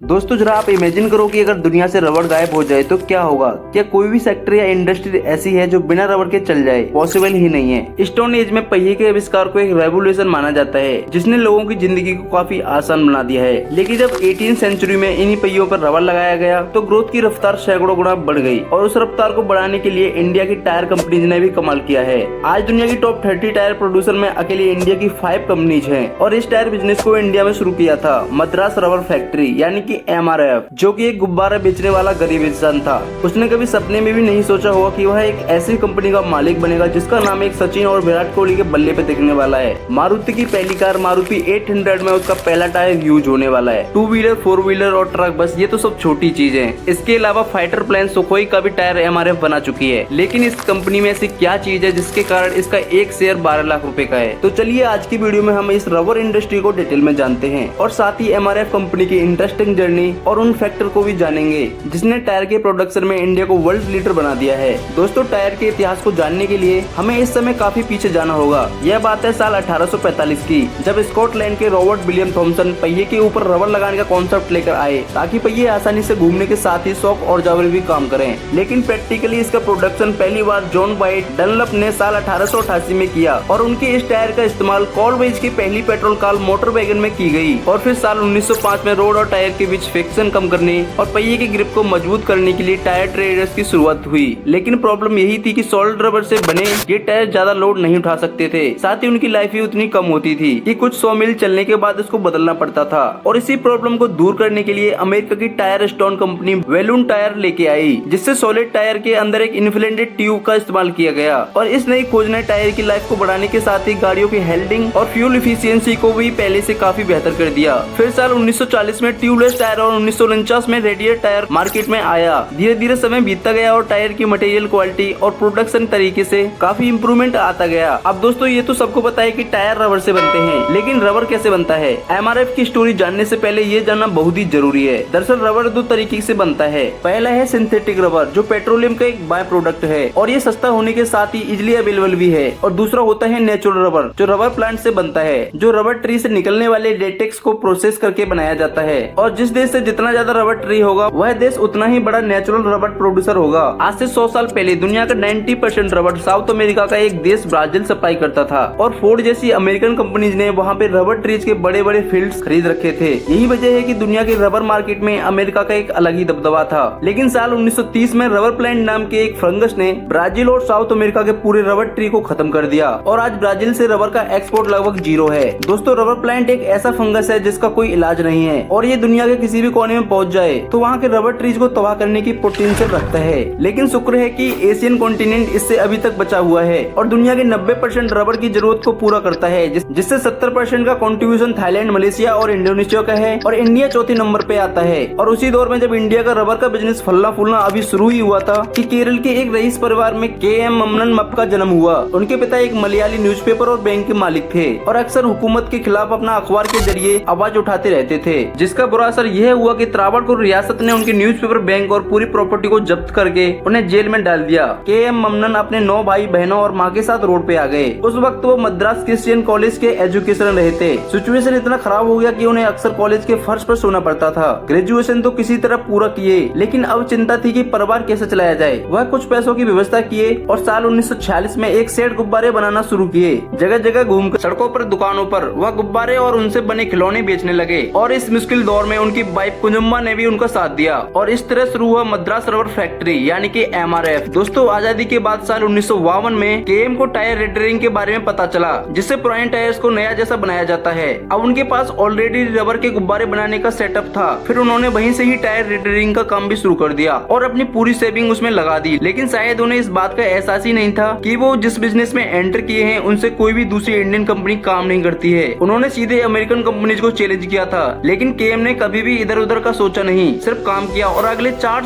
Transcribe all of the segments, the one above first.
दोस्तों जरा आप इमेजिन करो कि अगर दुनिया से रबड़ गायब हो जाए तो क्या होगा। क्या कोई भी सेक्टर या इंडस्ट्री ऐसी है जो बिना रबड़ के चल जाए? पॉसिबल ही नहीं है। स्टोन एज में पहिए के आविष्कार को एक रेवोल्यूशन माना जाता है जिसने लोगों की जिंदगी को काफी आसान बना दिया है। लेकिन जब 18वीं सेंचुरी में इन्हीं पहियों पर रबड़ लगाया गया तो ग्रोथ की रफ्तार सैकड़ों गुना बढ़ गई और उस रफ्तार को बढ़ाने के लिए इंडिया की टायर कंपनीज ने भी कमाल किया है। आज दुनिया की टॉप 30 टायर प्रोड्यूसर में अकेले इंडिया की 5 कंपनीज है और इस टायर बिजनेस को इंडिया में शुरू किया था मद्रास रबर फैक्ट्री यानी कि MRF, जो कि एक गुब्बारा बेचने वाला गरीब इंसान था। उसने कभी सपने में भी नहीं सोचा होगा कि वह एक ऐसी कंपनी का मालिक बनेगा जिसका नाम एक सचिन और विराट कोहली के बल्ले पे दिखने वाला है। मारुति की पहली कार मारुति 800 में उसका पहला टायर यूज होने वाला है। 2 व्हीलर 4 व्हीलर और ट्रक बस ये तो सब छोटी चीजें हैं। इसके अलावा फाइटर प्लेन सुखोई का भी टायर MRF बना चुकी है। लेकिन इस कंपनी में ऐसी क्या चीज है जिसके कारण इसका एक शेयर 12 लाख रुपए का है? तो चलिए आज की वीडियो में हम इस रबर इंडस्ट्री को डिटेल में जानते हैं और साथ ही MRF कंपनी की इंटरेस्टिंग जर्नी और उन फैक्टर को भी जानेंगे जिसने टायर के प्रोडक्शन में इंडिया को वर्ल्ड लीडर बना दिया है। दोस्तों टायर के इतिहास को जानने के लिए हमें इस समय काफी पीछे जाना होगा। यह बात है साल 1845 की, जब स्कॉटलैंड के रॉबर्ट विलियम थॉमसन पहिए के ऊपर रबर लगाने का कॉन्सेप्ट लेकर आए ताकि पहिए आसानी से घूमने के साथ ही शॉक और जावर भी काम करें। लेकिन प्रैक्टिकली इसका प्रोडक्शन पहली बार जॉन वाइट डनलप ने साल 1888 में किया और उनके इस टायर का इस्तेमाल कॉलवेज की पहली पेट्रोल कार मोटर वैगन में की गई और फिर साल 1905 में रोड और टायर के बीच फ्रिक्शन कम करने और पहिए की ग्रिप को मजबूत करने के लिए टायर ट्रेडर्स की शुरुआत हुई। लेकिन प्रॉब्लम यही थी कि सॉलिड रबर से बने ये टायर ज्यादा लोड नहीं उठा सकते थे, साथ ही उनकी लाइफ भी उतनी कम होती थी कि कुछ 100 मील चलने के बाद इसको बदलना पड़ता था। और इसी प्रॉब्लम को दूर करने के लिए अमेरिका की टायर स्टोन कंपनी वेलून टायर लेके आई, जिससे सॉलिड टायर के अंदर एक इन्फ्लेटेड ट्यूब का इस्तेमाल किया गया। और इस नई खोज ने टायर की लाइफ को बढ़ाने के साथ ही गाड़ियों की हेल्डिंग और फ्यूल इफिशियंसी को भी पहले से काफी बेहतर कर दिया। फिर साल 1940 में ट्यूबलेस टायर और 1949 में रेडियल टायर मार्केट में आया। धीरे धीरे समय बीतता गया और टायर की मटेरियल क्वालिटी और प्रोडक्शन तरीके से काफी इंप्रूवमेंट आता गया। अब दोस्तों ये तो सबको पता है कि टायर रबर से बनते हैं, लेकिन रबर कैसे बनता है? MRF की स्टोरी जानने से पहले ये जानना बहुत ही जरूरी है। दरअसल रबर 2 तरीके से बनता है। पहला है सिंथेटिक रबर, जो पेट्रोलियम का एक बाय प्रोडक्ट है और ये सस्ता होने के साथ ही इजिली अवेलेबल भी है। और दूसरा होता है नेचुरल रबर, जो रबर प्लांट से बनता है, जो रबर ट्री से निकलने वाले लेटेक्स को प्रोसेस करके बनाया जाता है। और जिस देश से जितना ज्यादा रबर ट्री होगा वह देश उतना ही बड़ा नेचुरल रबर प्रोड्यूसर होगा। आज से 100 साल पहले दुनिया का 90% रबर साउथ अमेरिका का एक देश ब्राजील सप्लाई करता था और फोर्ड जैसी अमेरिकन कंपनीज ने वहाँ पे रबर ट्रीज के बड़े बड़े फील्ड्स खरीद रखे थे। यही वजह है कि दुनिया के रबर मार्केट में अमेरिका का एक अलग ही दबदबा था। लेकिन साल 1930 में रबर प्लांट नाम के एक फंगस ने ब्राजील और साउथ अमेरिका के पूरे रबर ट्री को खत्म कर दिया और आज ब्राजील से रबर का एक्सपोर्ट लगभग 0 है। दोस्तों रबर प्लांट एक ऐसा फंगस है जिसका कोई इलाज नहीं है और ये दुनिया के किसी भी कोने में पहुंच जाए तो वहाँ के रबर ट्रीज को तबाह करने की पोटेंशियल रखता है। लेकिन शुक्र है कि एशियन कॉन्टिनेंट इससे अभी तक बचा हुआ है और दुनिया के 90% रबर की जरूरत को पूरा करता है, जिससे 70% का कंट्रीब्यूशन थाईलैंड, मलेशिया और इंडोनेशिया का है और इंडिया चौथे नंबर पे आता है। और उसी दौर में जब इंडिया का रबर का बिजनेस फलना फूलना अभी शुरू ही हुआ था कि केरल के एक रईस परिवार में KM मम्मन मप का जन्म हुआ। उनके पिता एक मलयाली न्यूज़पेपर और बैंक के मालिक थे और अक्सर हुकूमत के खिलाफ अपना अखबार के जरिए आवाज उठाते रहते थे, जिसका बुरा असर यह हुआ कि त्रावणकोर रियासत ने उनके न्यूज़पेपर, बैंक और पूरी प्रॉपर्टी को जब्त करके उन्हें जेल में डाल दिया। KM मम्मन अपने 9 भाई बहनों और माँ के साथ रोड पे आ गए। उस वक्त वो मद्रास क्रिश्चियन कॉलेज के एजुकेशन रहे थे। सिचुएशन इतना खराब हो गया कि उन्हें अक्सर कॉलेज के फर्श पर सोना पड़ता था। ग्रेजुएशन तो किसी तरह पूरा किए, लेकिन अब चिंता थी कि परिवार कैसे चलाया जाए। वह कुछ पैसों की व्यवस्था किए और साल 1946 में एक सेट गुब्बारे बनाना शुरू किए। जगह जगह घूमकर सड़कों पर, दुकानों पर वह गुब्बारे और उनसे बने खिलौने बेचने लगे और इस मुश्किल दौर में उनकी वाइफ कुंजम्मा ने भी उनका साथ दिया और इस तरह शुरू हुआ मद्रास रबर फैक्ट्री यानी कि MRF। दोस्तों आजादी के बाद साल 1952 में KM को टायर रेडरिंग के बारे में पता चला, जिससे पुराने टायर्स को नया जैसा बनाया जाता है। अब उनके पास ऑलरेडी रबर के गुब्बारे बनाने का सेटअप था। फिर उन्होंने वहीं से ही टायर रेडरिंग का काम भी शुरू कर दिया और अपनी पूरी सेविंग उसमें लगा दी। लेकिन शायद उन्हें इस बात का एहसास ही नहीं था कि वो जिस बिजनेस में एंटर किए हैं उनसे कोई भी दूसरी इंडियन कंपनी काम नहीं करती है। उन्होंने सीधे अमेरिकन कंपनीज को चैलेंज किया था, लेकिन KM ने कभी भी इधर उधर का सोचा नहीं, सिर्फ काम किया और अगले 4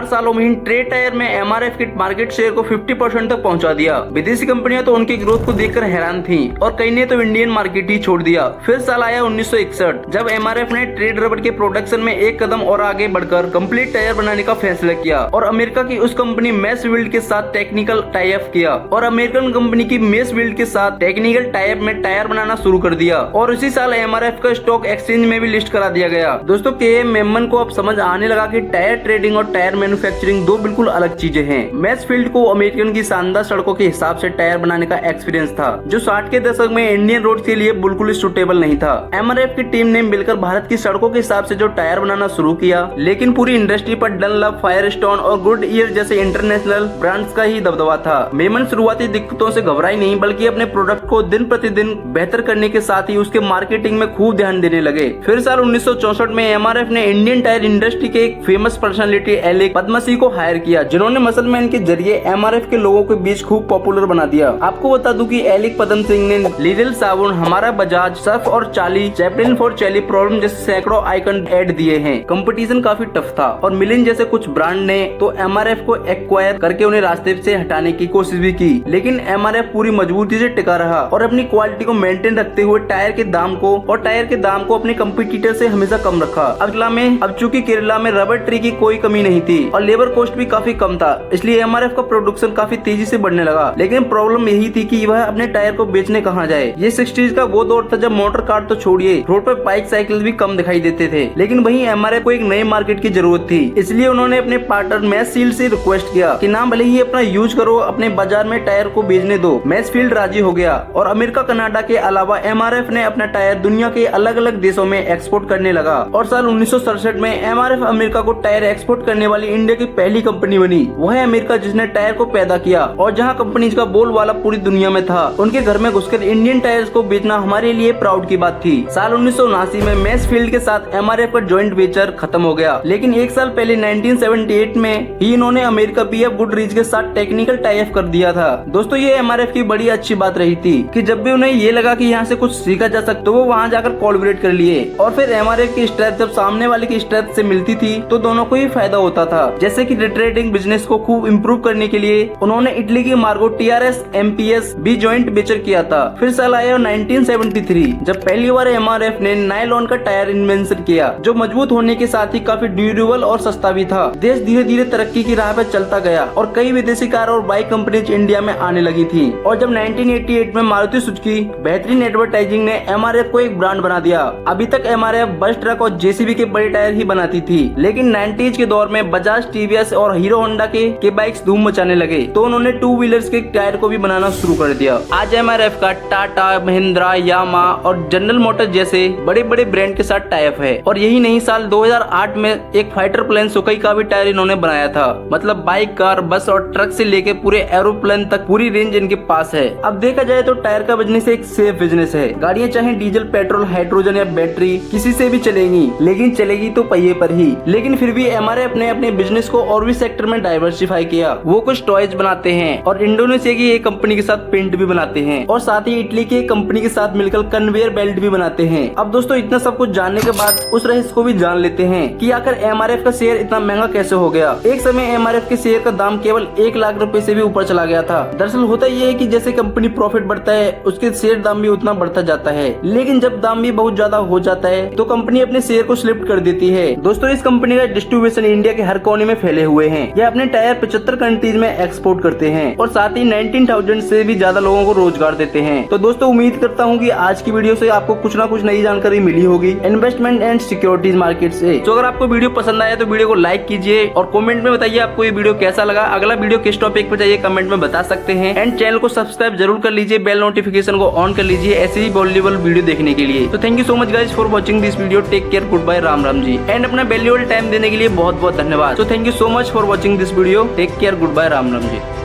सालों में ही ट्रे टायर में MRF के मार्केट शेयर को 50% तक पहुंचा दिया। विदेशी कंपनियां तो उनकी ग्रोथ को देखकर हैरान थीं और कई ने तो इंडियन मार्केट ही छोड़ दिया। फिर साल आया 1961 जब MRF ने ट्रेड रबर के प्रोडक्शन में एक कदम और आगे बढ़कर कंप्लीट टायर बनाने का फैसला किया और अमेरिका की उस कंपनी मेस बिल्ड के साथ टेक्निकल टाई अप किया और अमेरिकन कंपनी की मेस बिल्ड के साथ टेक्निकल टाई अप में टायर बनाना शुरू कर दिया और उसी साल MRF का स्टॉक एक्सचेंज में भी लिस्ट करा दिया गया। दोस्तों के मेमन को अब समझ आने लगा कि टायर ट्रेडिंग और टायर मैन्युफैक्चरिंग दो बिल्कुल अलग चीजें हैं। मैसफील्ड को अमेरिकन की शानदार सड़कों के हिसाब से टायर बनाने का एक्सपीरियंस था, जो 60 के दशक में इंडियन रोड के लिए बिल्कुल सूटेबल नहीं था। एमआरएफ की टीम ने मिलकर भारत की सड़कों के हिसाब से जो टायर बनाना शुरू किया, लेकिन पूरी इंडस्ट्री पर डनलप, फायरस्टोन और गुडईयर जैसे इंटरनेशनल ब्रांड्स का ही दबदबा था। मेमन शुरुआती दिक्कतों से घबराई नहीं, बल्कि अपने प्रोडक्ट को दिन प्रतिदिन बेहतर करने के साथ ही उसके मार्केटिंग में खूब ध्यान देने लगे। फिर साल 1964 में एमआरएफ ने इंडियन टायर इंडस्ट्री के एक फेमस पर्सनालिटी एलिक पद्मसी को हायर किया, जिन्होंने मसलमैन के जरिए एमआरएफ के लोगों के बीच खूब पॉपुलर बना दिया। आपको बता दूं कि एलिक पद्म सिंह ने लिटिल साबुन, हमारा बजाज, सर्फ और चाली, चैपलिन फॉर चैली प्रॉब्लम जैसे सैकड़ों आइकन ऐड दिए हैं। कंपटीशन काफी टफ था और मिलिन जैसे कुछ ब्रांड ने तो एमआरएफ को एक्वायर करके उन्हें रास्ते से हटाने की कोशिश भी की, लेकिन एमआरएफ पूरी मजबूती से टिका रहा और अपनी क्वालिटी को मेंटेन रखते हुए टायर के दाम को अपने कंपटीटर से हमेशा कम रखा। अब चूंकि केरला में रबर ट्री की कोई कमी नहीं थी और लेबर कॉस्ट भी काफी कम था, इसलिए एमआरएफ का प्रोडक्शन काफी तेजी से बढ़ने लगा। लेकिन प्रॉब्लम यही थी कि वह अपने टायर को बेचने कहाँ जाए। ये 60s का वो दौर था जब मोटर कार तो छोड़िए, रोड पर बाइक साइकिल भी कम दिखाई देते थे। लेकिन वहीं एमआरएफ को एक नए मार्केट की जरूरत थी, इसलिए उन्होंने अपने पार्टनर मैसफील्ड से रिक्वेस्ट किया कि ना भले ही अपना यूज करो, अपने बाजार में टायर को बेचने दो। मैसफील्ड राजी हो गया और अमेरिका, कनाडा के अलावा एमआरएफ ने अपना टायर दुनिया के अलग अलग देशों में एक्सपोर्ट करने लगा और साल 1967 में एमआरएफ अमेरिका को टायर एक्सपोर्ट करने वाली इंडिया की पहली कंपनी बनी। वह अमेरिका जिसने टायर को पैदा किया और जहां कंपनीज का बोलबाला पूरी दुनिया में था, उनके घर में घुसकर इंडियन टायर्स को बेचना हमारे लिए प्राउड की बात थी। साल 1979 में मैसफील्ड के साथ एमआरएफ का जॉइंट वेंचर खत्म हो गया, लेकिन एक साल पहले 1978 में ही इन्होंने अमेरिका बीएफ गुडरीच के साथ टेक्निकल टाई अप कर दिया था। दोस्तों ये एमआरएफ की बड़ी अच्छी बात रही थी कि जब भी उन्हें ये लगा कि यहाँ से कुछ सीखा जा सकता, तो वो वहाँ जाकर कोलैबोरेट कर लिए और फिर एमआरएफ की स्ट्रेंथ जब सामने वाले की स्ट्रेंथ से मिलती थी तो दोनों को ही फायदा होता था। जैसे कि ट्रेडिंग बिजनेस को खूब इम्प्रूव करने के लिए उन्होंने इटली की मार्गो टीआरएस एमपीएस भी जॉइंट वेंचर किया था। फिर साल आया 1973 जब पहली बार एमआरएफ ने नायलॉन का टायर इन्वेंशन किया, जो मजबूत होने के साथ ही काफी ड्यूरेबल और सस्ता भी था। देश धीरे धीरे तरक्की की राह पर चलता गया और कई विदेशी कार और बाइक कंपनीज इंडिया में आने लगी थी और जब 1988 में मारुति सुजुकी बेहतरीन एडवर्टाइजिंग ने एमआरएफ को एक ब्रांड बना दिया। अभी तक एमआरएफ बस, ट्रक और जेसीबी के बड़े टायर ही बनाती थी, लेकिन 90s के दौर में बजाज, टीवीएस और हीरो होंडा के बाइक्स धूम मचाने लगे, तो उन्होंने टू व्हीलर्स के टायर को भी बनाना शुरू कर दिया। आज एमआरएफ का टाटा, महिंद्रा, यामा और जनरल मोटर्स जैसे बड़े बड़े ब्रांड के साथ टाई अप है। और यही नहीं, साल 2008 में एक फाइटर प्लेन सुखोई का भी टायर इन्होंने बनाया था। मतलब बाइक, कार, बस और ट्रक से लेके पूरे एरोप्लेन तक पूरी रेंज इनके पास है। अब देखा जाए तो टायर का बिजनेस एक सेफ बिजनेस है। गाड़ियां चाहे डीजल, पेट्रोल, हाइड्रोजन या बैटरी किसी से भी चलेंगी, लेकिन चलेगी तो पहिए पर ही। लेकिन फिर भी एमआरएफ ने अपने बिजनेस को और भी सेक्टर में डाइवर्सिफाई किया। वो कुछ टॉयज बनाते हैं और इंडोनेशिया की एक कंपनी के साथ पेंट भी बनाते हैं और साथ ही इटली की एक कंपनी के साथ मिलकर कन्वेयर बेल्ट भी बनाते हैं। अब दोस्तों इतना सब कुछ जानने के बाद उस रहस्य को भी जान लेते हैं कि आखिर एमआरएफ का शेयर इतना महंगा कैसे हो गया। एक समय एमआरएफ के शेयर का दाम केवल 1 लाख रुपए से भी ऊपर चला गया था। दरअसल होता ये है कि जैसे कंपनी प्रॉफिट बढ़ता है, उसके शेयर दाम भी उतना बढ़ता जाता है, लेकिन जब दाम भी बहुत ज्यादा हो जाता है तो कंपनी अपने शेयर को स्लिप कर देती है। दोस्तों इस कंपनी का डिस्ट्रीब्यूशन इंडिया के हर कोने में फैले हुए हैं। यह अपने टायर 75 कंट्रीज में एक्सपोर्ट करते हैं और साथ ही 19,000 से भी ज्यादा लोगों को रोजगार देते हैं। तो दोस्तों उम्मीद करता हूँ कि आज की वीडियो से आपको कुछ ना कुछ नई जानकारी मिली होगी इन्वेस्टमेंट एंड सिक्योरिटीज मार्केट से। तो अगर आपको वीडियो पसंद आया तो वीडियो को लाइक कीजिए और कमेंट में बताइए आपको ये वीडियो कैसा लगा। अगला वीडियो किस टॉपिक पे चाहिए कमेंट में बता सकते हैं। एंड चैनल को सब्सक्राइब जरूर कर लीजिए, बेल नोटिफिकेशन को ऑन कर लीजिए ऐसे ही वैल्यूएबल वीडियो देखने के लिए। तो thank you so much guys for watching this video. Take care, good bye, Ram Ram ji. And अपना वैल्यूएबल टाइम देने के लिए बहुत बहुत धन्यवाद। तो thank you so much for watching this video. Take care, good bye, Ram Ram ji.